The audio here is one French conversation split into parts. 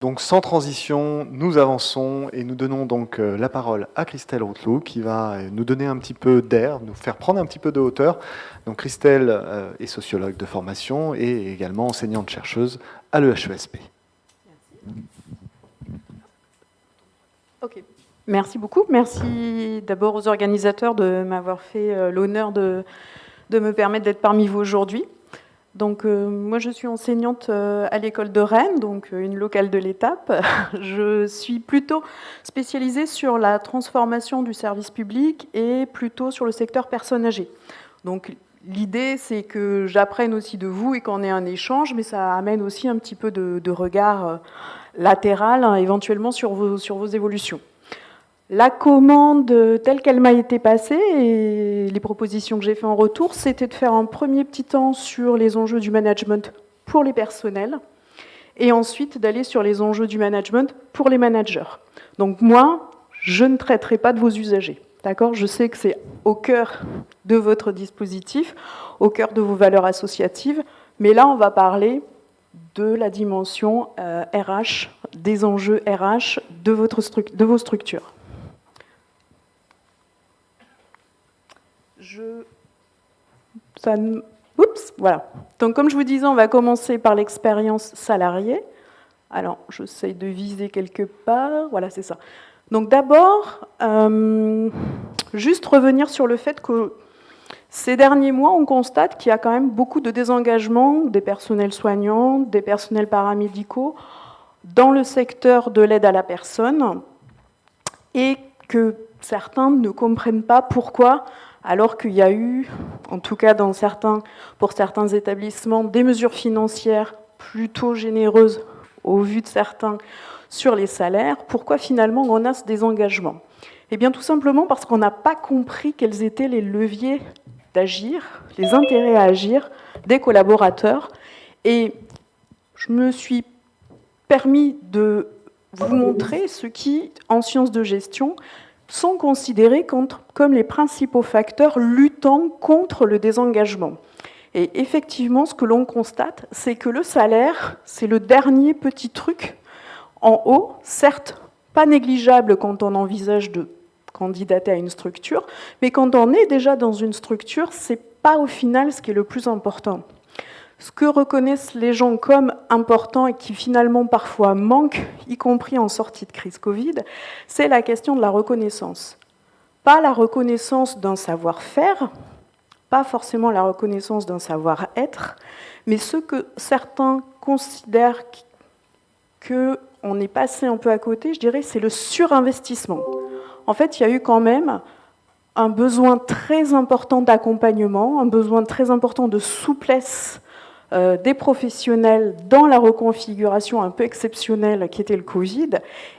Donc sans transition, nous avançons et nous donnons donc la parole à Christelle Routeloup qui va nous donner un petit peu d'air, nous faire prendre un petit peu de hauteur. Donc Christelle est sociologue de formation et également enseignante-chercheuse à l'EHESP. Ok. Merci beaucoup. Merci d'abord aux organisateurs de m'avoir fait l'honneur de me permettre d'être parmi vous aujourd'hui. Donc, moi, je suis enseignante à l'école de Rennes, donc une locale de l'Étape. Je suis plutôt spécialisée sur la transformation du service public et plutôt sur le secteur personnes âgées. Donc, l'idée, c'est que j'apprenne aussi de vous et qu'on ait un échange, mais ça amène aussi un petit peu de regard latéral, hein, éventuellement, sur vos évolutions. La commande telle qu'elle m'a été passée et les propositions que j'ai faites en retour, c'était de faire un premier petit temps sur les enjeux du management pour les personnels et ensuite d'aller sur les enjeux du management pour les managers. Donc moi, je ne traiterai pas de vos usagers. D'accord ? Je sais que c'est au cœur de votre dispositif, au cœur de vos valeurs associatives, mais là, on va parler de la dimension RH, des enjeux RH de vos structures. Voilà. Donc, comme je vous disais, on va commencer par l'expérience salariée. Alors, j'essaye de viser quelque part. Voilà, c'est ça. Donc, d'abord, juste revenir sur le fait que ces derniers mois, on constate qu'il y a quand même beaucoup de désengagement des personnels soignants, des personnels paramédicaux dans le secteur de l'aide à la personne et que certains ne comprennent pas pourquoi, alors qu'il y a eu, en tout cas pour certains établissements, des mesures financières plutôt généreuses au vu de certains sur les salaires, pourquoi finalement on a ce désengagement ? Eh bien tout simplement parce qu'on n'a pas compris quels étaient les leviers d'agir, les intérêts à agir des collaborateurs. Et je me suis permis de vous montrer ce qui, en sciences de gestion, sont considérés comme les principaux facteurs luttant contre le désengagement. Et effectivement, ce que l'on constate, c'est que le salaire, c'est le dernier petit truc en haut, certes pas négligeable quand on envisage de candidater à une structure, mais quand on est déjà dans une structure, c'est pas au final ce qui est le plus important. Ce que reconnaissent les gens comme important et qui finalement parfois manque, y compris en sortie de crise Covid, c'est la question de la reconnaissance. Pas la reconnaissance d'un savoir-faire, pas forcément la reconnaissance d'un savoir-être, mais ce que certains considèrent qu'on est passé un peu à côté, je dirais, c'est le surinvestissement. En fait, il y a eu quand même un besoin très important d'accompagnement, un besoin très important de souplesse des professionnels dans la reconfiguration un peu exceptionnelle qui était le Covid,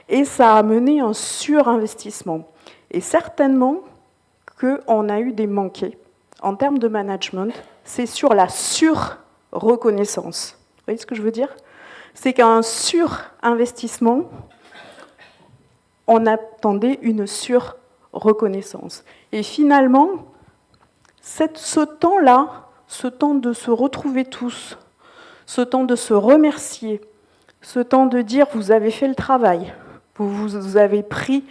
et ça a mené un surinvestissement. Et certainement qu'on a eu des manqués. En termes de management, c'est sur la sur-reconnaissance. Vous voyez ce que je veux dire ? C'est qu'un surinvestissement, on attendait une sur-reconnaissance. Et finalement, ce temps-là, ce temps de se retrouver tous, ce temps de se remercier, ce temps de dire « vous avez fait le travail, vous avez pris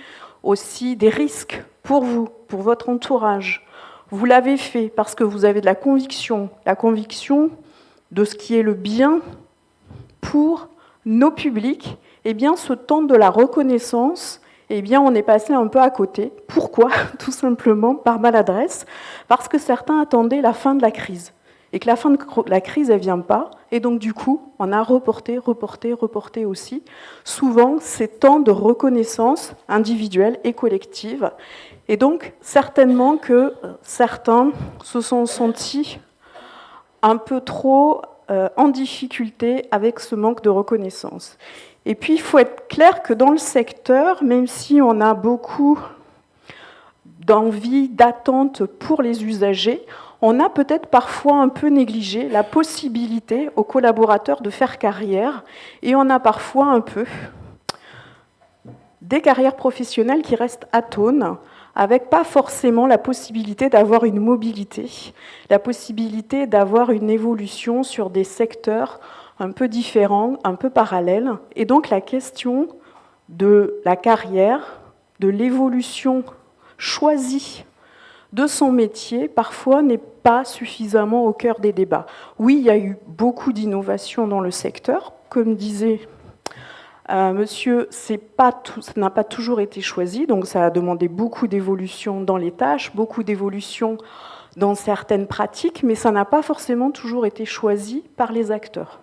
aussi des risques pour vous, pour votre entourage, vous l'avez fait parce que vous avez de la conviction de ce qui est le bien pour nos publics », eh bien ce temps de la reconnaissance, eh bien, on est passé un peu à côté. Pourquoi ? Tout simplement par maladresse, parce que certains attendaient la fin de la crise, et que la fin de la crise, elle ne vient pas, et donc du coup, on a reporté aussi, souvent, ces temps de reconnaissance individuelle et collective. Et donc, certainement que certains se sont sentis un peu trop en difficulté avec ce manque de reconnaissance. Et puis, il faut être clair que dans le secteur, même si on a beaucoup d'envie, d'attente pour les usagers, on a peut-être parfois un peu négligé la possibilité aux collaborateurs de faire carrière, et on a parfois un peu des carrières professionnelles qui restent atones, avec pas forcément la possibilité d'avoir une mobilité, la possibilité d'avoir une évolution sur des secteurs un peu différent, un peu parallèle. Et donc la question de la carrière, de l'évolution choisie de son métier, parfois n'est pas suffisamment au cœur des débats. Oui, il y a eu beaucoup d'innovations dans le secteur. Comme disait monsieur, ça n'a pas toujours été choisi, donc ça a demandé beaucoup d'évolution dans les tâches, beaucoup d'évolution dans certaines pratiques, mais ça n'a pas forcément toujours été choisi par les acteurs.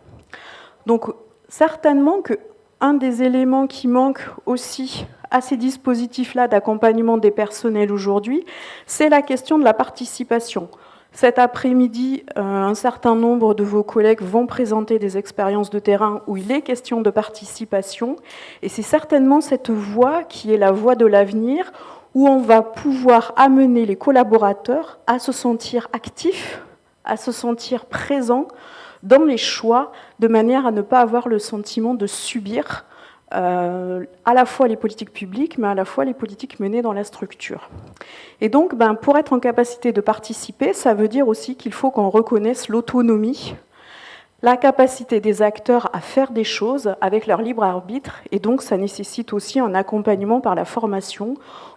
Donc certainement qu'un des éléments qui manque aussi à ces dispositifs-là d'accompagnement des personnels aujourd'hui, c'est la question de la participation. Cet après-midi, un certain nombre de vos collègues vont présenter des expériences de terrain où il est question de participation, et c'est certainement cette voie qui est la voie de l'avenir, où on va pouvoir amener les collaborateurs à se sentir actifs, à se sentir présents dans les choix, de manière à ne pas avoir le sentiment de subir à la fois les politiques publiques, mais à la fois les politiques menées dans la structure. Et donc, pour être en capacité de participer, ça veut dire aussi qu'il faut qu'on reconnaisse l'autonomie, la capacité des acteurs à faire des choses avec leur libre arbitre, et donc ça nécessite aussi un accompagnement par la formation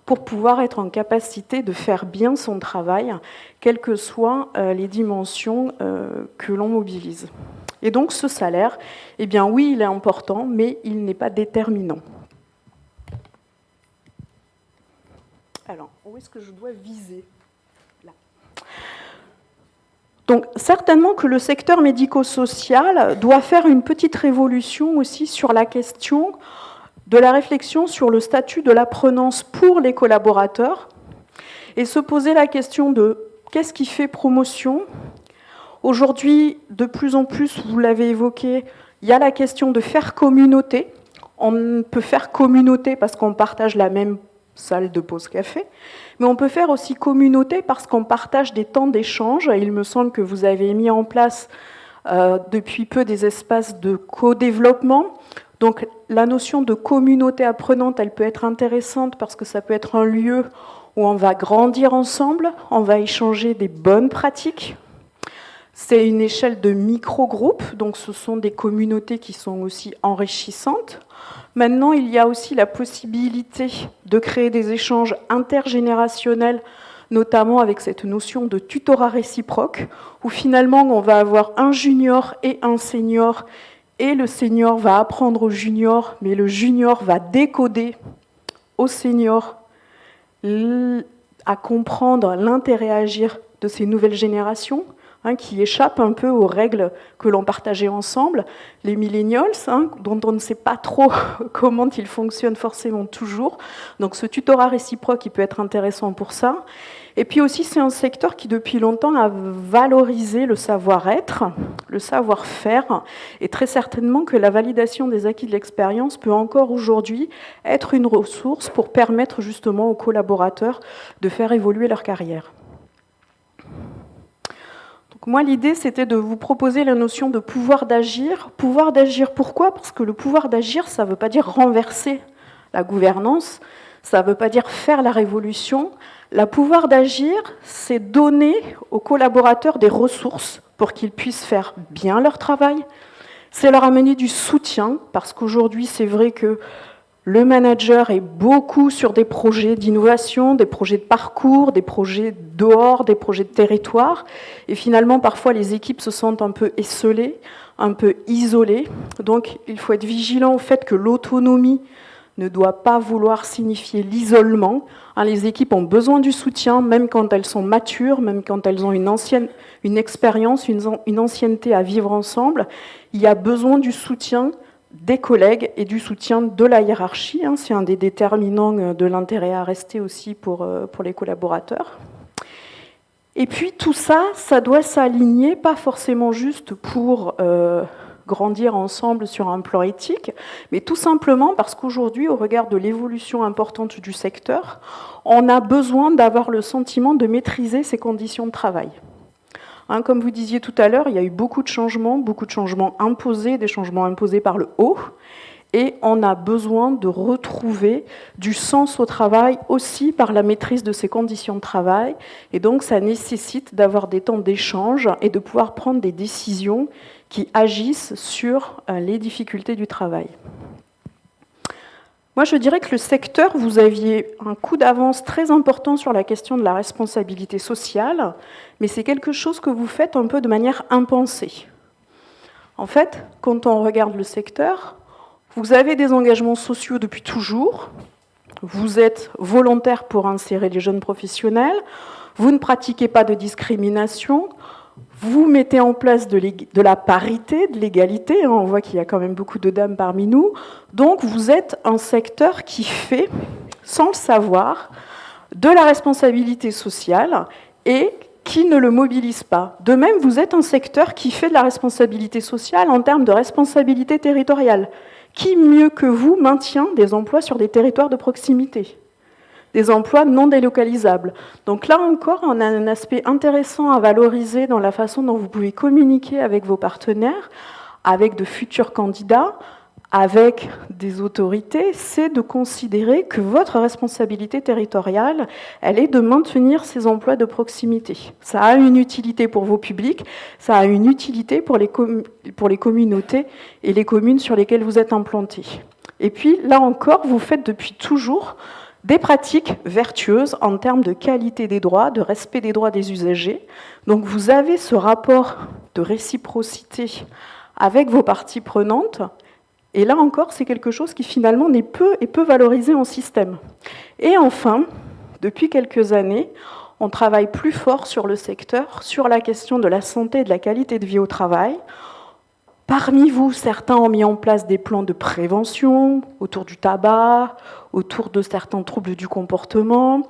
pour pouvoir être en capacité de faire bien son travail, quelles que soient les dimensions que l'on mobilise. Et donc ce salaire, eh bien oui, il est important, mais il n'est pas déterminant. Alors, où est-ce que je dois viser ? Là. Donc certainement que le secteur médico-social doit faire une petite révolution aussi sur la question de la réflexion sur le statut de l'apprenance pour les collaborateurs et se poser la question de qu'est-ce qui fait promotion ? Aujourd'hui, de plus en plus, vous l'avez évoqué, il y a la question de faire communauté. On peut faire communauté parce qu'on partage la même salle de pause café, mais on peut faire aussi communauté parce qu'on partage des temps d'échange. Il me semble que vous avez mis en place depuis peu des espaces de co-développement. Donc la notion de communauté apprenante, elle peut être intéressante parce que ça peut être un lieu où on va grandir ensemble, on va échanger des bonnes pratiques. C'est une échelle de micro-groupes, donc ce sont des communautés qui sont aussi enrichissantes. Maintenant, il y a aussi la possibilité de créer des échanges intergénérationnels, notamment avec cette notion de tutorat réciproque, où finalement on va avoir un junior et un senior, et le senior va apprendre au junior, mais le junior va décoder au senior à comprendre l'intérêt à agir de ces nouvelles générations, qui échappent un peu aux règles que l'on partageait ensemble, les millennials, dont on ne sait pas trop comment ils fonctionnent forcément toujours. Donc ce tutorat réciproque, il peut être intéressant pour ça. Et puis aussi, c'est un secteur qui, depuis longtemps, a valorisé le savoir-être, le savoir-faire, et très certainement que la validation des acquis de l'expérience peut encore aujourd'hui être une ressource pour permettre justement aux collaborateurs de faire évoluer leur carrière. Donc moi, l'idée, c'était de vous proposer la notion de pouvoir d'agir. Pouvoir d'agir, pourquoi ? Parce que le pouvoir d'agir, ça ne veut pas dire renverser la gouvernance, ça ne veut pas dire faire la révolution. Le pouvoir d'agir, c'est donner aux collaborateurs des ressources pour qu'ils puissent faire bien leur travail. C'est leur amener du soutien, parce qu'aujourd'hui, c'est vrai que le manager est beaucoup sur des projets d'innovation, des projets de parcours, des projets dehors, des projets de territoire. Et finalement, parfois, les équipes se sentent un peu esselées, un peu isolées. Donc, il faut être vigilant au fait que l'autonomie ne doit pas vouloir signifier l'isolement. Les équipes ont besoin du soutien, même quand elles sont matures, même quand elles ont une expérience, une ancienneté à vivre ensemble. Il y a besoin du soutien des collègues et du soutien de la hiérarchie. C'est un des déterminants de l'intérêt à rester aussi pour les collaborateurs. Et puis tout ça, ça doit s'aligner, pas forcément juste pour grandir ensemble sur un plan éthique, mais tout simplement parce qu'aujourd'hui, au regard de l'évolution importante du secteur, on a besoin d'avoir le sentiment de maîtriser ses conditions de travail. Comme vous disiez tout à l'heure, il y a eu beaucoup de changements imposés, des changements imposés par le haut. Et on a besoin de retrouver du sens au travail aussi par la maîtrise de ses conditions de travail. Et donc, ça nécessite d'avoir des temps d'échange et de pouvoir prendre des décisions qui agissent sur les difficultés du travail. Moi, je dirais que le secteur, vous aviez un coup d'avance très important sur la question de la responsabilité sociale, mais c'est quelque chose que vous faites un peu de manière impensée. En fait, quand on regarde le secteur, vous avez des engagements sociaux depuis toujours, vous êtes volontaire pour insérer les jeunes professionnels, vous ne pratiquez pas de discrimination, vous mettez en place de la parité, de l'égalité, on voit qu'il y a quand même beaucoup de dames parmi nous, donc vous êtes un secteur qui fait, sans le savoir, de la responsabilité sociale et qui ne le mobilise pas. De même, vous êtes un secteur qui fait de la responsabilité sociale en termes de responsabilité territoriale. Qui, mieux que vous, maintient des emplois sur des territoires de proximité, des emplois non délocalisables. Donc là encore, on a un aspect intéressant à valoriser dans la façon dont vous pouvez communiquer avec vos partenaires, avec de futurs candidats, avec des autorités, c'est de considérer que votre responsabilité territoriale, elle est de maintenir ces emplois de proximité. Ça a une utilité pour vos publics, ça a une utilité pour les communautés et les communes sur lesquelles vous êtes implantés. Et puis, là encore, vous faites depuis toujours des pratiques vertueuses en termes de qualité des droits, de respect des droits des usagers. Donc, vous avez ce rapport de réciprocité avec vos parties prenantes. Et là encore, c'est quelque chose qui finalement n'est peu valorisé en système. Et enfin, depuis quelques années, on travaille plus fort sur le secteur, sur la question de la santé et de la qualité de vie au travail. Parmi vous, certains ont mis en place des plans de prévention autour du tabac, autour de certains troubles du comportement,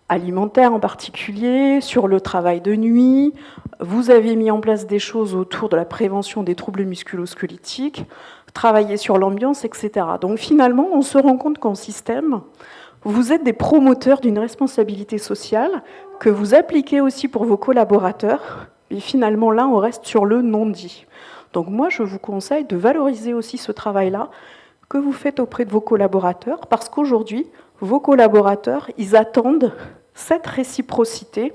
alimentaire en particulier, sur le travail de nuit. Vous avez mis en place des choses autour de la prévention des troubles musculo-squelettiques, travailler sur l'ambiance, etc. Donc finalement, on se rend compte qu'en système, vous êtes des promoteurs d'une responsabilité sociale que vous appliquez aussi pour vos collaborateurs. Et finalement, là, on reste sur le non-dit. Donc moi, je vous conseille de valoriser aussi ce travail-là que vous faites auprès de vos collaborateurs, parce qu'aujourd'hui, vos collaborateurs, ils attendent cette réciprocité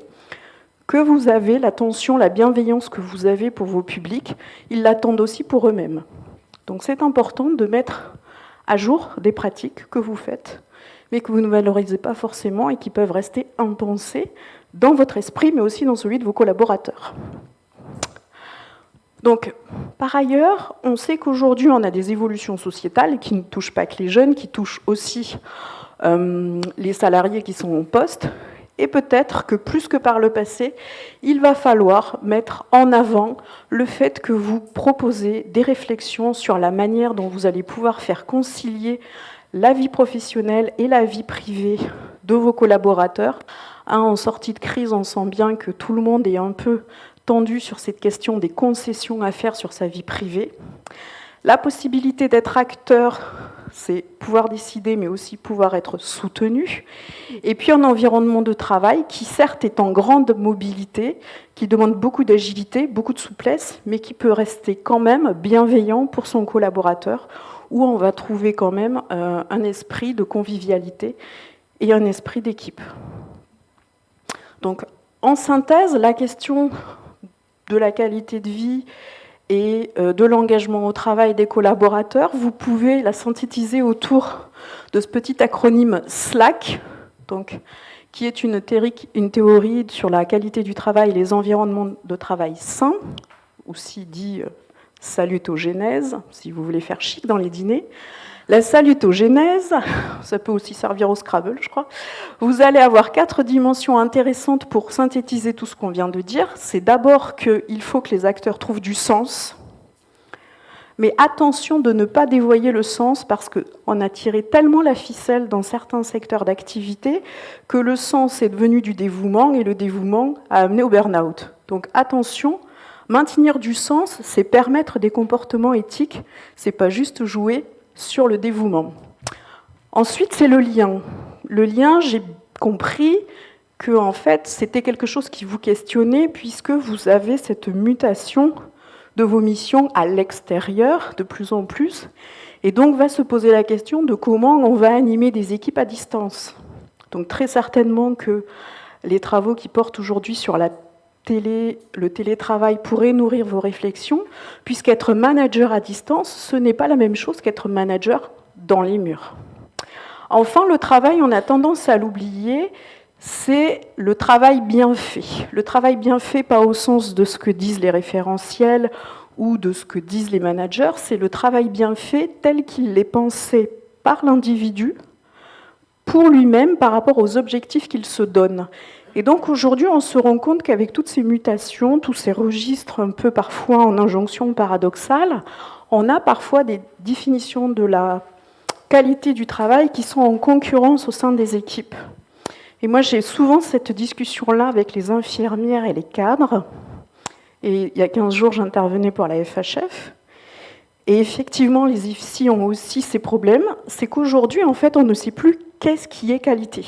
que vous avez, l'attention, la bienveillance que vous avez pour vos publics, ils l'attendent aussi pour eux-mêmes. Donc c'est important de mettre à jour des pratiques que vous faites, mais que vous ne valorisez pas forcément et qui peuvent rester impensées dans votre esprit, mais aussi dans celui de vos collaborateurs. Donc, par ailleurs, on sait qu'aujourd'hui, on a des évolutions sociétales qui ne touchent pas que les jeunes, qui touchent aussi les salariés qui sont en poste. Et peut-être que plus que par le passé, il va falloir mettre en avant le fait que vous proposez des réflexions sur la manière dont vous allez pouvoir faire concilier la vie professionnelle et la vie privée de vos collaborateurs. En sortie de crise, on sent bien que tout le monde est un peu tendu sur cette question des concessions à faire sur sa vie privée. La possibilité d'être acteur, c'est pouvoir décider, mais aussi pouvoir être soutenu. Et puis un environnement de travail qui, certes, est en grande mobilité, qui demande beaucoup d'agilité, beaucoup de souplesse, mais qui peut rester quand même bienveillant pour son collaborateur, où on va trouver quand même un esprit de convivialité et un esprit d'équipe. Donc, en synthèse, la question de la qualité de vie et de l'engagement au travail des collaborateurs, vous pouvez la synthétiser autour de ce petit acronyme SLAC, donc, qui est une théorie sur la qualité du travail et les environnements de travail sains, aussi dit salutogénèse, si vous voulez faire chic dans les dîners. La salutogénèse, ça peut aussi servir au Scrabble, je crois. Vous allez avoir 4 dimensions intéressantes pour synthétiser tout ce qu'on vient de dire. C'est d'abord qu'il faut que les acteurs trouvent du sens. Mais attention de ne pas dévoyer le sens, parce qu'on a tiré tellement la ficelle dans certains secteurs d'activité que le sens est devenu du dévouement, et le dévouement a amené au burn-out. Donc attention, maintenir du sens, c'est permettre des comportements éthiques, c'est pas juste jouer sur le dévouement. Ensuite, c'est le lien. Le lien, j'ai compris que en fait, c'était quelque chose qui vous questionnait, puisque vous avez cette mutation de vos missions à l'extérieur de plus en plus, Et donc va se poser la question de comment on va animer des équipes à distance. Donc très certainement que les travaux qui portent aujourd'hui sur le télétravail pourraient nourrir vos réflexions, puisqu'être manager à distance, ce n'est pas la même chose qu'être manager dans les murs. Enfin, le travail, on a tendance à l'oublier, c'est le travail bien fait. Le travail bien fait, pas au sens de ce que disent les référentiels ou de ce que disent les managers, c'est le travail bien fait tel qu'il est pensé par l'individu, pour lui-même, par rapport aux objectifs qu'il se donne. Et donc aujourd'hui, on se rend compte qu'avec toutes ces mutations, tous ces registres un peu parfois en injonction paradoxale, on a parfois des définitions de la qualité du travail qui sont en concurrence au sein des équipes. Et moi, j'ai souvent cette discussion-là avec les infirmières et les cadres. Et il y a 15 jours, j'intervenais pour la FHF. Et effectivement, les IFSI ont aussi ces problèmes. C'est qu'aujourd'hui, en fait, on ne sait plus qu'est-ce qui est qualité.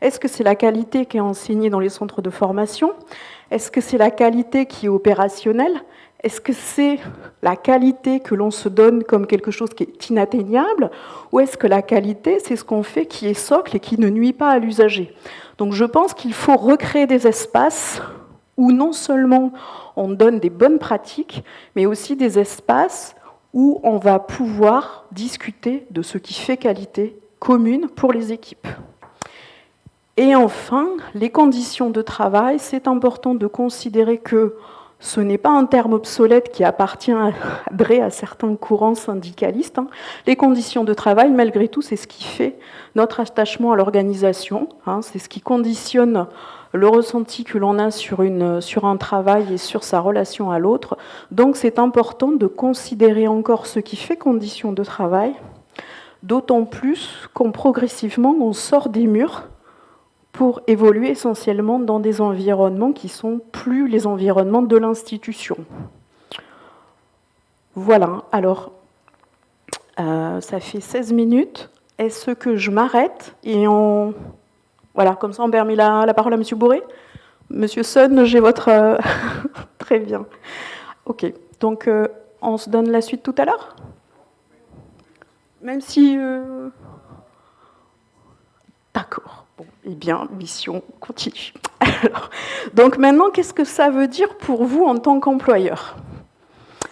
Est-ce que c'est la qualité qui est enseignée dans les centres de formation? Est-ce que c'est la qualité qui est opérationnelle? Est-ce que c'est la qualité que l'on se donne comme quelque chose qui est inatteignable? Ou est-ce que la qualité, c'est ce qu'on fait qui est socle et qui ne nuit pas à l'usager? Donc je pense qu'il faut recréer des espaces où non seulement on donne des bonnes pratiques, mais aussi des espaces où on va pouvoir discuter de ce qui fait qualité commune pour les équipes. Et enfin, les conditions de travail, c'est important de considérer que ce n'est pas un terme obsolète qui appartient à certains courants syndicalistes. Les conditions de travail, malgré tout, c'est ce qui fait notre attachement à l'organisation. C'est ce qui conditionne le ressenti que l'on a sur un travail et sur sa relation à l'autre. Donc c'est important de considérer encore ce qui fait conditions de travail, d'autant plus qu'on progressivement on sort des murs pour évoluer essentiellement dans des environnements qui ne sont plus les environnements de l'institution. Voilà, alors, ça fait 16 minutes. Est-ce que je m'arrête et on... Voilà, comme ça on permet la parole à M. Bourré. Monsieur Sun, j'ai votre... Très bien. Ok, donc on se donne la suite tout à l'heure? Même si... D'accord. Bon, eh bien, mission continue. Alors, donc maintenant, qu'est-ce que ça veut dire pour vous en tant qu'employeur?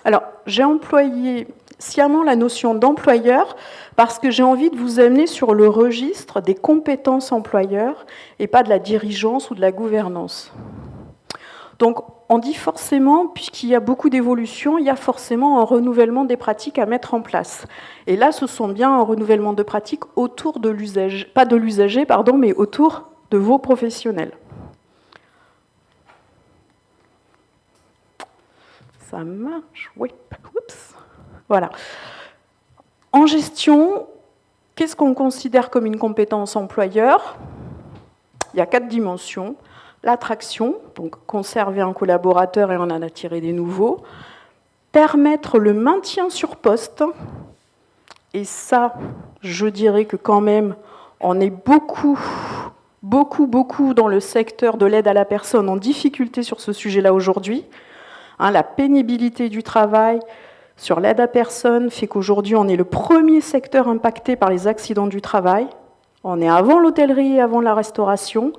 Alors, j'ai employé sciemment la notion d'employeur parce que j'ai envie de vous amener sur le registre des compétences employeurs et pas de la dirigeance ou de la gouvernance. Donc, on dit forcément, puisqu'il y a beaucoup d'évolutions, il y a forcément un renouvellement des pratiques à mettre en place. Et là, ce sont bien un renouvellement de pratiques autour de l'usager, pas de l'usager, pardon, mais autour de vos professionnels. Ça marche, oui. Oups. Voilà. En gestion, qu'est-ce qu'on considère comme une compétence employeur? Il y a 4 dimensions. L'attraction, donc conserver un collaborateur et en attirer des nouveaux. Permettre le maintien sur poste. Et ça, je dirais que quand même, on est beaucoup dans le secteur de l'aide à la personne en difficulté sur ce sujet-là aujourd'hui. La pénibilité du travail sur l'aide à personne fait qu'aujourd'hui, on est le premier secteur impacté par les accidents du travail. On est avant l'hôtellerie et avant la restauration.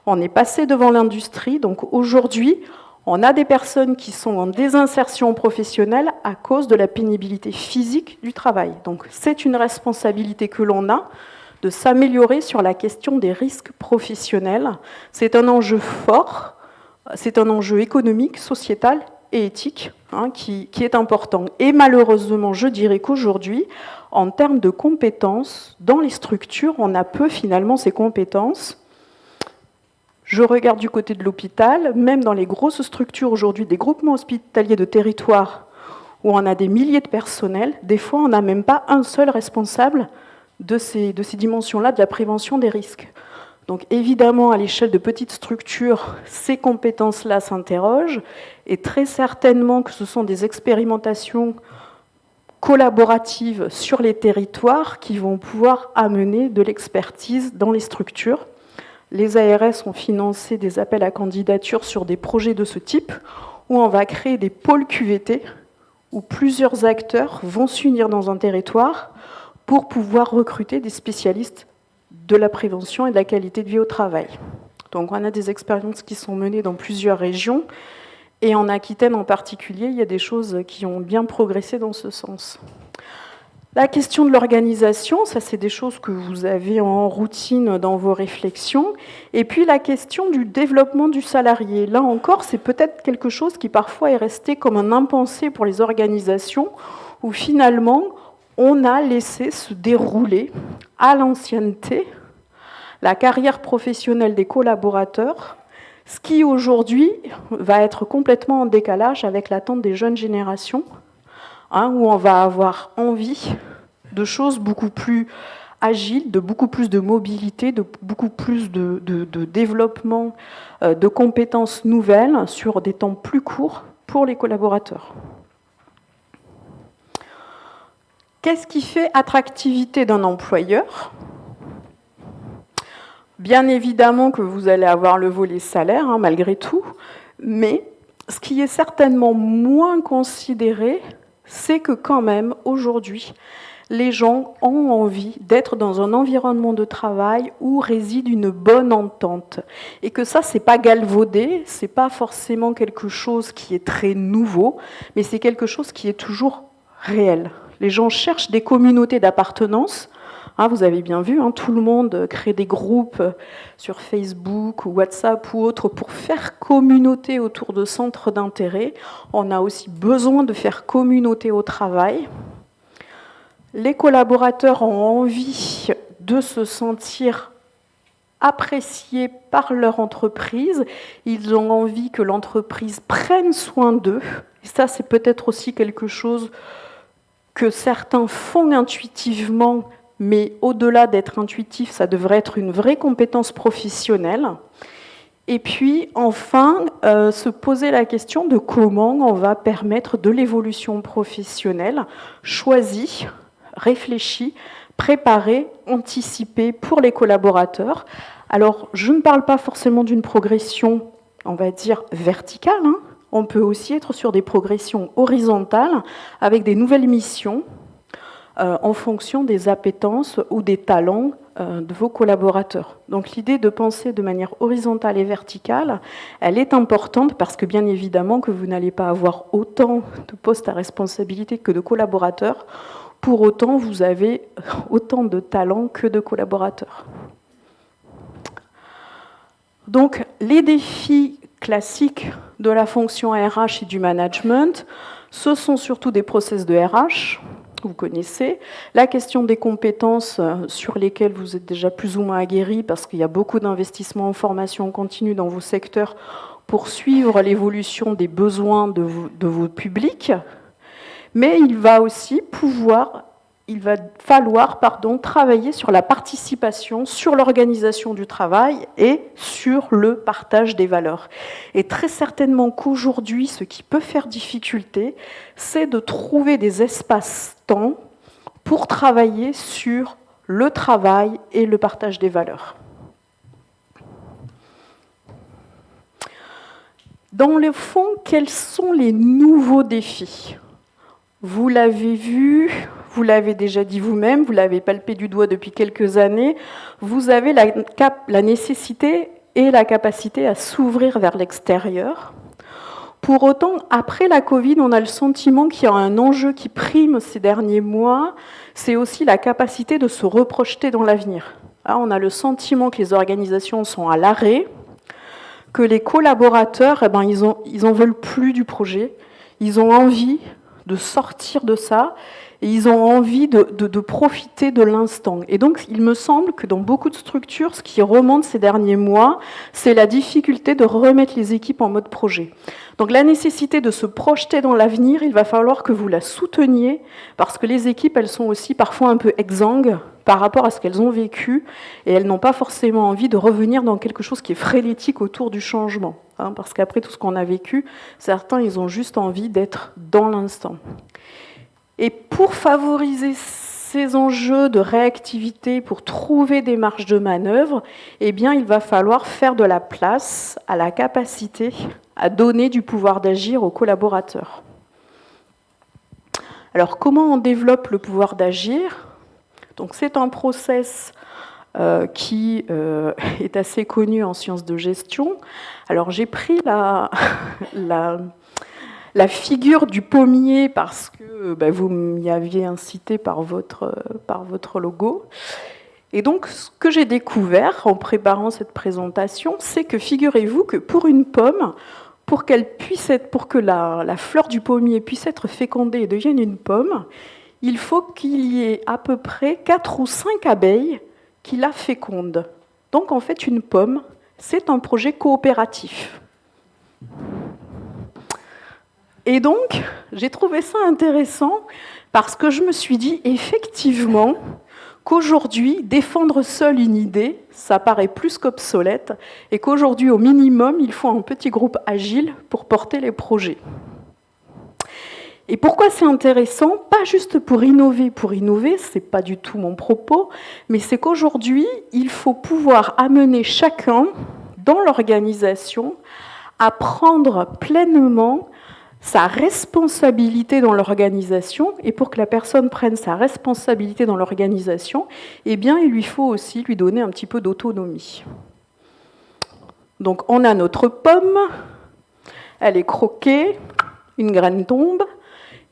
On est passé devant l'industrie, donc aujourd'hui, on a des personnes qui sont en désinsertion professionnelle à cause de la pénibilité physique du travail. Donc c'est une responsabilité que l'on a de s'améliorer sur la question des risques professionnels. C'est un enjeu fort, c'est un enjeu économique, sociétal et éthique qui est important. Et malheureusement, je dirais qu'aujourd'hui, en termes de compétences, dans les structures, on a peu finalement ces compétences. Je regarde du côté de l'hôpital, même dans les grosses structures aujourd'hui, des groupements hospitaliers de territoire, où on a des milliers de personnels, des fois on n'a même pas un seul responsable de ces dimensions-là, de la prévention des risques. Donc évidemment, à l'échelle de petites structures, ces compétences-là s'interrogent, et très certainement que ce sont des expérimentations collaboratives sur les territoires qui vont pouvoir amener de l'expertise dans les structures. Les ARS ont financé des appels à candidature sur des projets de ce type, où on va créer des pôles QVT, où plusieurs acteurs vont s'unir dans un territoire pour pouvoir recruter des spécialistes de la prévention et de la qualité de vie au travail. Donc on a des expériences qui sont menées dans plusieurs régions, et en Aquitaine en particulier, il y a des choses qui ont bien progressé dans ce sens. La question de l'organisation, ça c'est des choses que vous avez en routine dans vos réflexions. Et puis la question du développement du salarié. Là encore, c'est peut-être quelque chose qui parfois est resté comme un impensé pour les organisations, où finalement on a laissé se dérouler à l'ancienneté la carrière professionnelle des collaborateurs, ce qui aujourd'hui va être complètement en décalage avec l'attente des jeunes générations, où on va avoir envie de choses beaucoup plus agiles, de beaucoup plus de mobilité, de beaucoup plus de développement de compétences nouvelles sur des temps plus courts pour les collaborateurs. Qu'est-ce qui fait attractivité d'un employeur ? Bien évidemment que vous allez avoir le volet salaire, malgré tout, mais ce qui est certainement moins considéré, c'est que quand même, aujourd'hui, les gens ont envie d'être dans un environnement de travail où réside une bonne entente. Et que ça, c'est pas galvaudé, c'est pas forcément quelque chose qui est très nouveau, mais c'est quelque chose qui est toujours réel. Les gens cherchent des communautés d'appartenance. Vous avez bien vu, tout le monde crée des groupes sur Facebook ou WhatsApp ou autres pour faire communauté autour de centres d'intérêt. On a aussi besoin de faire communauté au travail. Les collaborateurs ont envie de se sentir appréciés par leur entreprise. Ils ont envie que l'entreprise prenne soin d'eux. Et ça, c'est peut-être aussi quelque chose que certains font intuitivement, mais au-delà d'être intuitif, ça devrait être une vraie compétence professionnelle. Et puis, enfin, se poser la question de comment on va permettre de l'évolution professionnelle choisie, réfléchie, préparée, anticipée pour les collaborateurs. Alors, je ne parle pas forcément d'une progression, on va dire, verticale. On peut aussi être sur des progressions horizontales avec des nouvelles missions, en fonction des appétences ou des talents de vos collaborateurs. Donc l'idée de penser de manière horizontale et verticale, elle est importante parce que bien évidemment que vous n'allez pas avoir autant de postes à responsabilité que de collaborateurs. Pour autant, vous avez autant de talents que de collaborateurs. Donc les défis classiques de la fonction RH et du management, ce sont surtout des process de RH, vous connaissez, la question des compétences sur lesquelles vous êtes déjà plus ou moins aguerris parce qu'il y a beaucoup d'investissements en formation continue dans vos secteurs pour suivre l'évolution des besoins de vos publics, mais il va falloir travailler sur la participation, sur l'organisation du travail et sur le partage des valeurs. Et très certainement qu'aujourd'hui, ce qui peut faire difficulté, c'est de trouver des espaces-temps pour travailler sur le travail et le partage des valeurs. Dans le fond, quels sont les nouveaux défis ? Vous l'avez vu, vous l'avez déjà dit vous-même, vous l'avez palpé du doigt depuis quelques années, vous avez la nécessité et la capacité à s'ouvrir vers l'extérieur. Pour autant, après la Covid, on a le sentiment qu'il y a un enjeu qui prime ces derniers mois, c'est aussi la capacité de se reprojeter dans l'avenir. On a le sentiment que les organisations sont à l'arrêt, que les collaborateurs, ils en veulent plus du projet, ils ont envie de sortir de ça, et ils ont envie de profiter de l'instant. Et donc, il me semble que dans beaucoup de structures, ce qui remonte ces derniers mois, c'est la difficulté de remettre les équipes en mode projet. Donc, la nécessité de se projeter dans l'avenir, il va falloir que vous la souteniez, parce que les équipes, elles sont aussi parfois un peu exsangues par rapport à ce qu'elles ont vécu, et elles n'ont pas forcément envie de revenir dans quelque chose qui est frénétique autour du changement. Parce qu'après tout ce qu'on a vécu, certains, ils ont juste envie d'être dans l'instant. Et pour favoriser ces enjeux de réactivité, pour trouver des marges de manœuvre, eh bien, il va falloir faire de la place à la capacité à donner du pouvoir d'agir aux collaborateurs. Alors, comment on développe le pouvoir d'agir? Donc, c'est un process qui est assez connu en sciences de gestion. Alors, j'ai pris la figure du pommier parce que vous m'y aviez incité par votre logo. Et donc, ce que j'ai découvert en préparant cette présentation, c'est que figurez-vous que pour une pomme, pour que la fleur du pommier puisse être fécondée et devienne une pomme, il faut qu'il y ait à peu près 4 ou 5 abeilles qui la fécondent. Donc, en fait, une pomme, c'est un projet coopératif. Et donc, j'ai trouvé ça intéressant parce que je me suis dit, effectivement, qu'aujourd'hui, défendre seul une idée, ça paraît plus qu'obsolète, et qu'aujourd'hui, au minimum, il faut un petit groupe agile pour porter les projets. Et pourquoi c'est intéressant? Pas juste pour innover, c'est pas du tout mon propos, mais c'est qu'aujourd'hui, il faut pouvoir amener chacun dans l'organisation à prendre pleinement sa responsabilité dans l'organisation, et pour que la personne prenne sa responsabilité dans l'organisation, eh bien, il lui faut aussi lui donner un petit peu d'autonomie. Donc, on a notre pomme, elle est croquée, une graine tombe.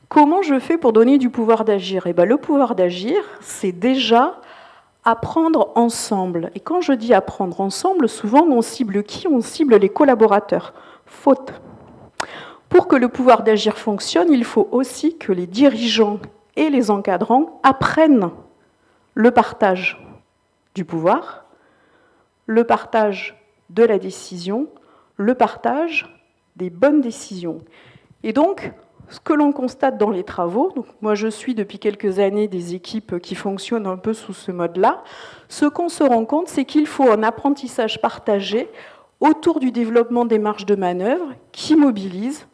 Comment je fais pour donner du pouvoir d'agir? Eh bien, le pouvoir d'agir, c'est déjà apprendre ensemble. Et quand je dis apprendre ensemble, souvent, on cible qui? On cible les collaborateurs. Faute. Pour que le pouvoir d'agir fonctionne, il faut aussi que les dirigeants et les encadrants apprennent le partage du pouvoir, le partage de la décision, le partage des bonnes décisions. Et donc, ce que l'on constate dans les travaux, donc moi je suis depuis quelques années des équipes qui fonctionnent un peu sous ce mode-là, ce qu'on se rend compte, c'est qu'il faut un apprentissage partagé autour du développement des marges de manœuvre qui mobilise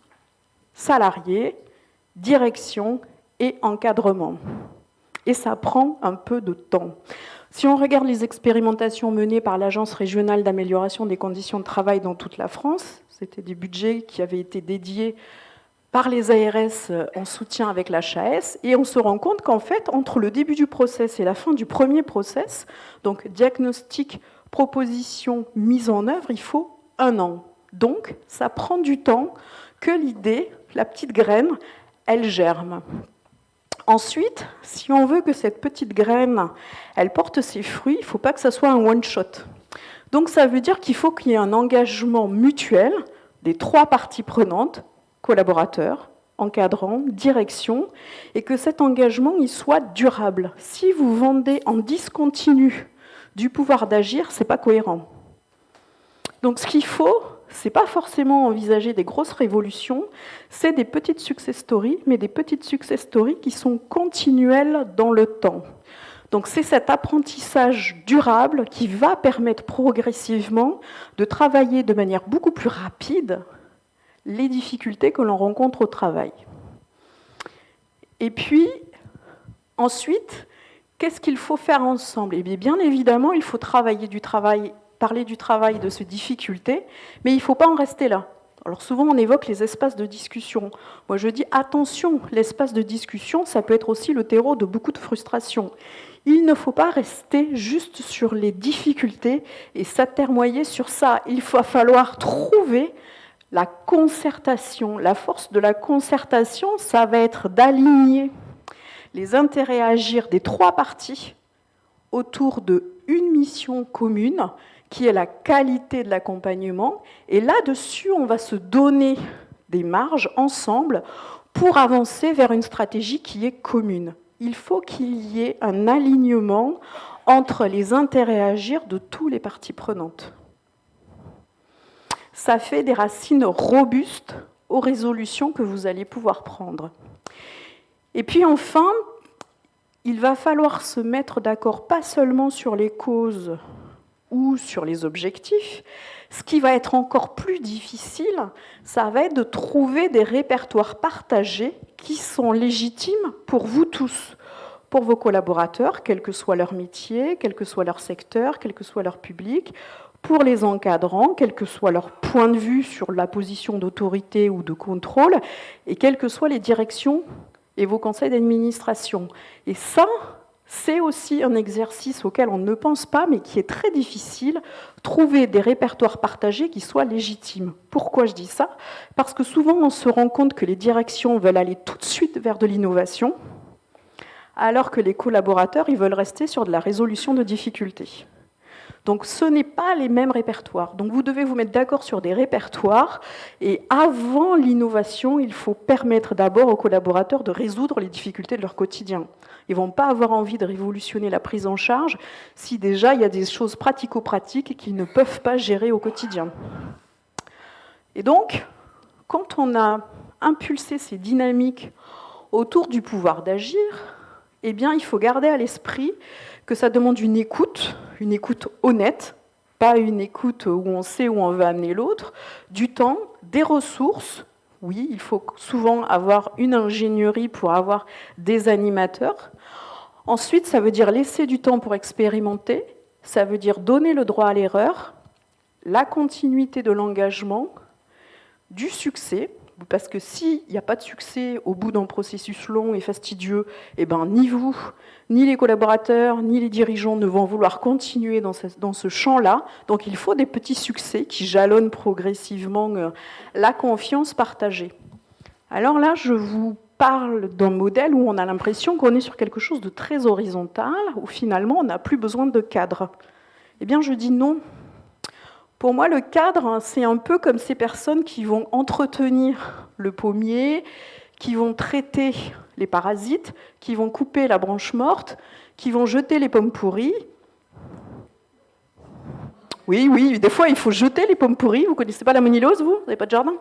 salariés, direction et encadrement. Et ça prend un peu de temps. Si on regarde les expérimentations menées par l'Agence régionale d'amélioration des conditions de travail dans toute la France, c'était des budgets qui avaient été dédiés par les ARS en soutien avec l'HAS, et on se rend compte qu'en fait, entre le début du process et la fin du premier process, donc diagnostic, proposition, mise en œuvre, il faut 1 an. Donc, ça prend du temps que l'idée, la petite graine, elle germe. Ensuite, si on veut que cette petite graine, elle porte ses fruits, il ne faut pas que ça soit un one-shot. Donc ça veut dire qu'il faut qu'il y ait un engagement mutuel des 3 parties prenantes, collaborateurs, encadrants, direction, et que cet engagement il soit durable. Si vous vendez en discontinu du pouvoir d'agir, ce n'est pas cohérent. Donc ce qu'il faut, ce n'est pas forcément envisager des grosses révolutions, c'est des petites success stories, mais des petites success stories qui sont continuelles dans le temps. Donc c'est cet apprentissage durable qui va permettre progressivement de travailler de manière beaucoup plus rapide les difficultés que l'on rencontre au travail. Et puis, ensuite, qu'est-ce qu'il faut faire ensemble? Eh bien évidemment, il faut parler du travail, de ces difficultés, mais il ne faut pas en rester là. Alors souvent, on évoque les espaces de discussion. Moi, je dis attention, l'espace de discussion, ça peut être aussi le terreau de beaucoup de frustration. Il ne faut pas rester juste sur les difficultés et s'atermoyer sur ça. Il va falloir trouver la concertation. La force de la concertation, ça va être d'aligner les intérêts à agir des 3 parties autour d'une mission commune, qui est la qualité de l'accompagnement. Et là-dessus, on va se donner des marges ensemble pour avancer vers une stratégie qui est commune. Il faut qu'il y ait un alignement entre les intérêts à agir de toutes les parties prenantes. Ça fait des racines robustes aux résolutions que vous allez pouvoir prendre. Et puis enfin, il va falloir se mettre d'accord pas seulement sur les causes ou sur les objectifs. Ce qui va être encore plus difficile, ça va être de trouver des répertoires partagés qui sont légitimes pour vous tous, pour vos collaborateurs, quel que soit leur métier, quel que soit leur secteur, quel que soit leur public, pour les encadrants, quel que soit leur point de vue sur la position d'autorité ou de contrôle, et quelles que soient les directions et vos conseils d'administration. Et ça, c'est aussi un exercice auquel on ne pense pas, mais qui est très difficile, trouver des répertoires partagés qui soient légitimes. Pourquoi je dis ça? Parce que souvent, on se rend compte que les directions veulent aller tout de suite vers de l'innovation, alors que les collaborateurs, ils veulent rester sur de la résolution de difficultés. Donc ce n'est pas les mêmes répertoires. Donc vous devez vous mettre d'accord sur des répertoires, et avant l'innovation, il faut permettre d'abord aux collaborateurs de résoudre les difficultés de leur quotidien. Ils ne vont pas avoir envie de révolutionner la prise en charge si déjà il y a des choses pratico-pratiques qu'ils ne peuvent pas gérer au quotidien. Et donc, quand on a impulsé ces dynamiques autour du pouvoir d'agir, eh bien, il faut garder à l'esprit que ça demande une écoute honnête, pas une écoute où on sait où on veut amener l'autre, du temps, des ressources. Oui, il faut souvent avoir une ingénierie pour avoir des animateurs. Ensuite, ça veut dire laisser du temps pour expérimenter, ça veut dire donner le droit à l'erreur, la continuité de l'engagement, du succès, parce que s'il n'y a pas de succès au bout d'un processus long et fastidieux, eh ben, ni vous, ni les collaborateurs, ni les dirigeants ne vont vouloir continuer dans ce champ-là. Donc il faut des petits succès qui jalonnent progressivement la confiance partagée. Alors là, je vous parle d'un modèle où on a l'impression qu'on est sur quelque chose de très horizontal, où finalement on n'a plus besoin de cadre. Eh bien, je dis non. Pour moi, le cadre, c'est un peu comme ces personnes qui vont entretenir le pommier, qui vont traiter les parasites, qui vont couper la branche morte, qui vont jeter les pommes pourries. Oui, des fois, il faut jeter les pommes pourries. Vous ne connaissez pas la monilose, vous n'avez pas de jardin?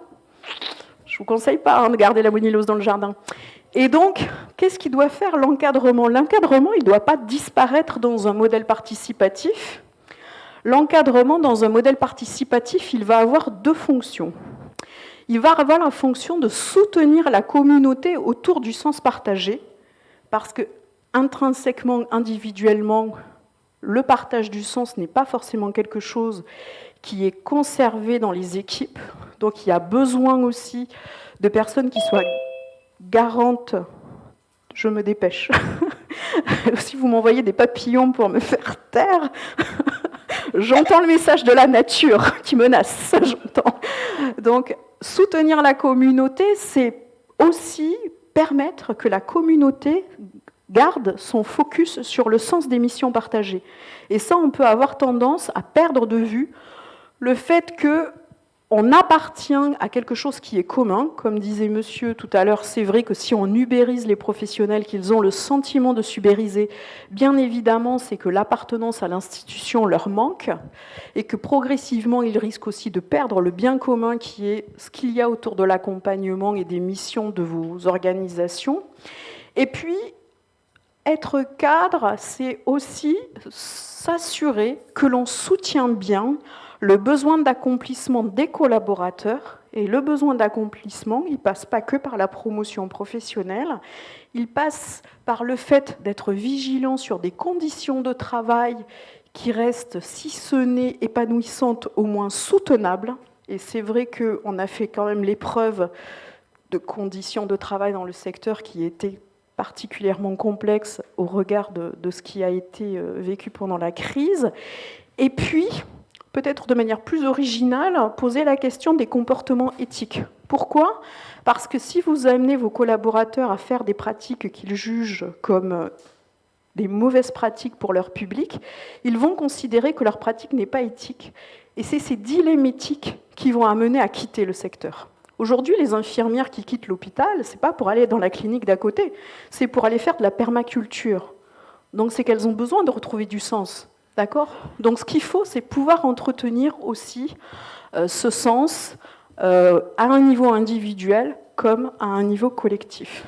Je ne vous conseille pas de garder la monilose dans le jardin. Et donc, qu'est-ce qu'il doit faire l'encadrement? L'encadrement, il ne doit pas disparaître dans un modèle participatif. L'encadrement, dans un modèle participatif, il va avoir deux fonctions. Il va avoir la fonction de soutenir la communauté autour du sens partagé, parce que intrinsèquement, individuellement, le partage du sens n'est pas forcément quelque chose qui est conservé dans les équipes. Donc il y a besoin aussi de personnes qui soient garantes. Je me dépêche. Si vous m'envoyez des papillons pour me faire taire, j'entends le message de la nature qui menace, j'entends. Donc, soutenir la communauté, c'est aussi permettre que la communauté garde son focus sur le sens des missions partagées. Et ça, on peut avoir tendance à perdre de vue le fait qu'on appartient à quelque chose qui est commun. Comme disait monsieur tout à l'heure, c'est vrai que si on ubérise les professionnels, qu'ils ont le sentiment de s'ubériser, bien évidemment, c'est que l'appartenance à l'institution leur manque et que progressivement, ils risquent aussi de perdre le bien commun qui est ce qu'il y a autour de l'accompagnement et des missions de vos organisations. Et puis, être cadre, c'est aussi s'assurer que l'on soutient bien le besoin d'accomplissement des collaborateurs. Et le besoin d'accomplissement, il ne passe pas que par la promotion professionnelle, il passe par le fait d'être vigilant sur des conditions de travail qui restent, si ce n'est épanouissantes, au moins soutenables. Et c'est vrai qu'on a fait quand même l'épreuve de conditions de travail dans le secteur qui étaient particulièrement complexes au regard de ce qui a été vécu pendant la crise. Et puis, peut-être de manière plus originale, poser la question des comportements éthiques. Pourquoi? Parce que si vous amenez vos collaborateurs à faire des pratiques qu'ils jugent comme des mauvaises pratiques pour leur public, ils vont considérer que leur pratique n'est pas éthique. Et c'est ces dilemmes éthiques qui vont amener à quitter le secteur. Aujourd'hui, les infirmières qui quittent l'hôpital, ce n'est pas pour aller dans la clinique d'à côté, c'est pour aller faire de la permaculture. Donc c'est qu'elles ont besoin de retrouver du sens. D'accord? Donc ce qu'il faut, c'est pouvoir entretenir aussi ce sens à un niveau individuel comme à un niveau collectif.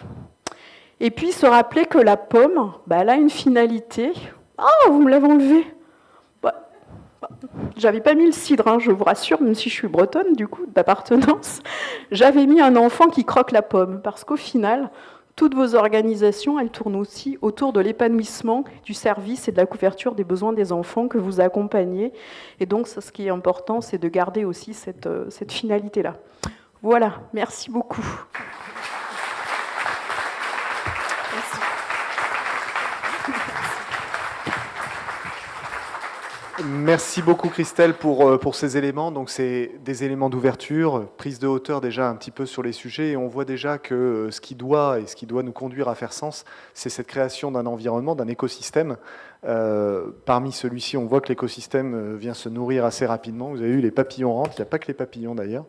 Et puis se rappeler que la pomme, elle a une finalité. Ah, vous me l'avez enlevé. J'avais pas mis le cidre, je vous rassure, même si je suis bretonne, du coup, d'appartenance. J'avais mis un enfant qui croque la pomme, parce qu'au final, toutes vos organisations, elles tournent aussi autour de l'épanouissement du service et de la couverture des besoins des enfants que vous accompagnez. Et donc, ce qui est important, c'est de garder aussi cette finalité-là. Voilà, merci beaucoup. Merci beaucoup Christelle pour ces éléments. Donc c'est des éléments d'ouverture, prise de hauteur déjà un petit peu sur les sujets, et on voit déjà que ce qui doit nous conduire à faire sens, c'est cette création d'un environnement, d'un écosystème. Parmi celui-ci, on voit que l'écosystème vient se nourrir assez rapidement. Vous avez vu, les papillons rentrent, il n'y a pas que les papillons d'ailleurs,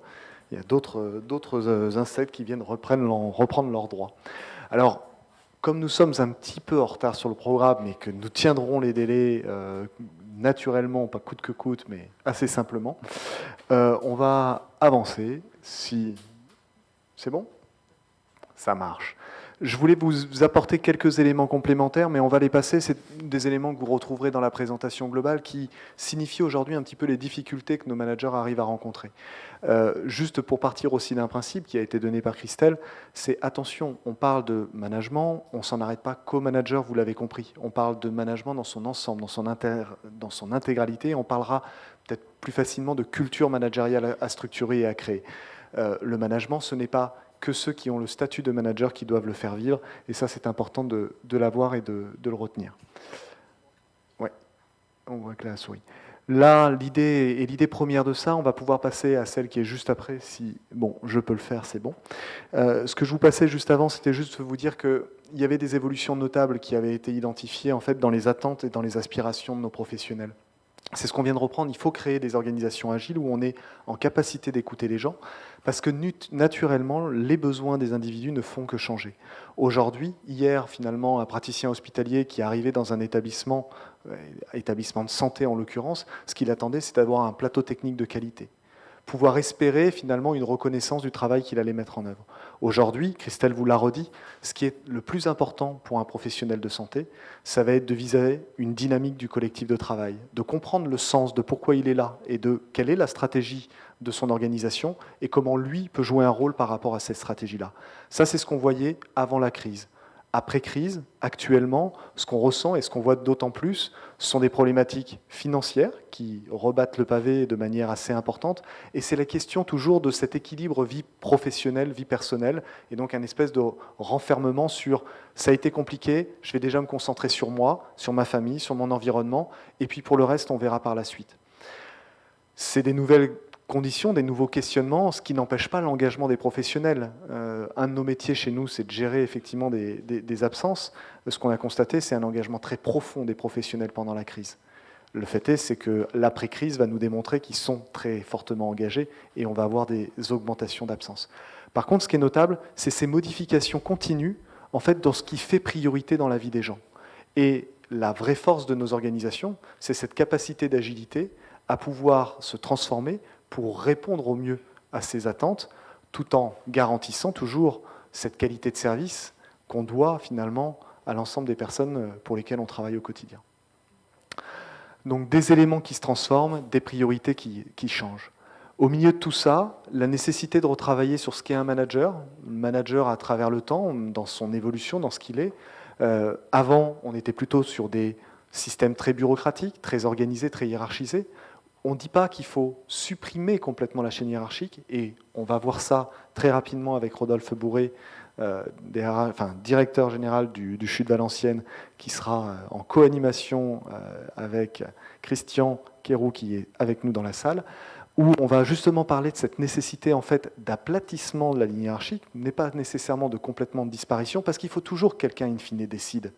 il y a d'autres insectes qui viennent reprendre leurs droits. Alors, comme nous sommes un petit peu en retard sur le programme, mais que nous tiendrons les délais naturellement, pas coûte que coûte, mais assez simplement, on va avancer. Si c'est bon, ça marche. Je voulais vous apporter quelques éléments complémentaires, mais on va les passer. C'est des éléments que vous retrouverez dans la présentation globale qui signifient aujourd'hui un petit peu les difficultés que nos managers arrivent à rencontrer. Juste pour partir aussi d'un principe qui a été donné par Christelle, c'est attention, on parle de management, on ne s'en arrête pas qu'au manager, vous l'avez compris. On parle de management dans son ensemble, dans son intégralité. On parlera peut-être plus facilement de culture managériale à structurer et à créer. Le management, ce n'est pas que ceux qui ont le statut de manager qui doivent le faire vivre, et ça c'est important de l'avoir et de le retenir. Ouais, on voit que la souris. Là, l'idée première de ça, on va pouvoir passer à celle qui est juste après, si, bon, je peux le faire, c'est bon. Ce que je vous passais juste avant, c'était juste vous dire qu'il y avait des évolutions notables qui avaient été identifiées en fait, dans les attentes et dans les aspirations de nos professionnels. C'est ce qu'on vient de reprendre, il faut créer des organisations agiles où on est en capacité d'écouter les gens, parce que naturellement, les besoins des individus ne font que changer. Aujourd'hui, hier, finalement, un praticien hospitalier qui arrivait dans un établissement de santé en l'occurrence, ce qu'il attendait, c'est d'avoir un plateau technique de qualité. Pouvoir espérer finalement une reconnaissance du travail qu'il allait mettre en œuvre. Aujourd'hui, Christelle vous l'a redit, ce qui est le plus important pour un professionnel de santé, ça va être de viser une dynamique du collectif de travail, de comprendre le sens de pourquoi il est là et de quelle est la stratégie de son organisation et comment lui peut jouer un rôle par rapport à cette stratégie-là. Ça, c'est ce qu'on voyait avant la crise. Après crise, actuellement, ce qu'on ressent et ce qu'on voit d'autant plus, ce sont des problématiques financières qui rebattent le pavé de manière assez importante. Et c'est la question toujours de cet équilibre vie professionnelle, vie personnelle, et donc un espèce de renfermement sur « ça a été compliqué, je vais déjà me concentrer sur moi, sur ma famille, sur mon environnement, et puis pour le reste, on verra par la suite ». C'est des nouvelles conditions, des nouveaux questionnements, ce qui n'empêche pas l'engagement des professionnels. Un de nos métiers chez nous, c'est de gérer effectivement des absences. Ce qu'on a constaté, c'est un engagement très profond des professionnels pendant la crise. Le fait est, c'est que l'après-crise va nous démontrer qu'ils sont très fortement engagés et on va avoir des augmentations d'absence. Par contre, ce qui est notable, c'est ces modifications continues en fait, dans ce qui fait priorité dans la vie des gens. Et la vraie force de nos organisations, c'est cette capacité d'agilité à pouvoir se transformer pour répondre au mieux à ces attentes, tout en garantissant toujours cette qualité de service qu'on doit finalement à l'ensemble des personnes pour lesquelles on travaille au quotidien. Donc des éléments qui se transforment, des priorités qui changent. Au milieu de tout ça, la nécessité de retravailler sur ce qu'est un manager à travers le temps, dans son évolution, dans ce qu'il est. Avant, on était plutôt sur des systèmes très bureaucratiques, très organisés, très hiérarchisés. On ne dit pas qu'il faut supprimer complètement la chaîne hiérarchique, et on va voir ça très rapidement avec Rodolphe Bourré, directeur général du CHU de Valenciennes, qui sera en co-animation avec Christian Quérou, qui est avec nous dans la salle, où on va justement parler de cette nécessité en fait, d'aplatissement de la ligne hiérarchique, n'est pas nécessairement de complètement de disparition, parce qu'il faut toujours que quelqu'un, in fine, décide,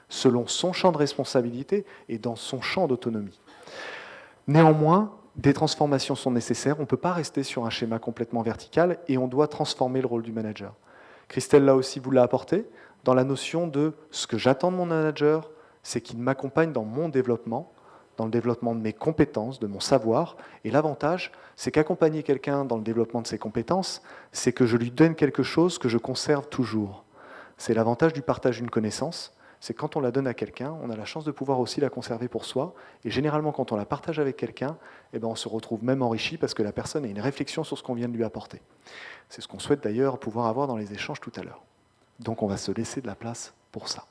selon son champ de responsabilité et dans son champ d'autonomie. Néanmoins, des transformations sont nécessaires. On ne peut pas rester sur un schéma complètement vertical et on doit transformer le rôle du manager. Christelle, là aussi, vous l'a apporté dans la notion de ce que j'attends de mon manager, c'est qu'il m'accompagne dans mon développement, dans le développement de mes compétences, de mon savoir. Et l'avantage, c'est qu'accompagner quelqu'un dans le développement de ses compétences, c'est que je lui donne quelque chose que je conserve toujours. C'est l'avantage du partage d'une connaissance. C'est quand on la donne à quelqu'un, on a la chance de pouvoir aussi la conserver pour soi. Et généralement, quand on la partage avec quelqu'un, eh ben, on se retrouve même enrichi parce que la personne a une réflexion sur ce qu'on vient de lui apporter. C'est ce qu'on souhaite d'ailleurs pouvoir avoir dans les échanges tout à l'heure. Donc on va se laisser de la place pour ça.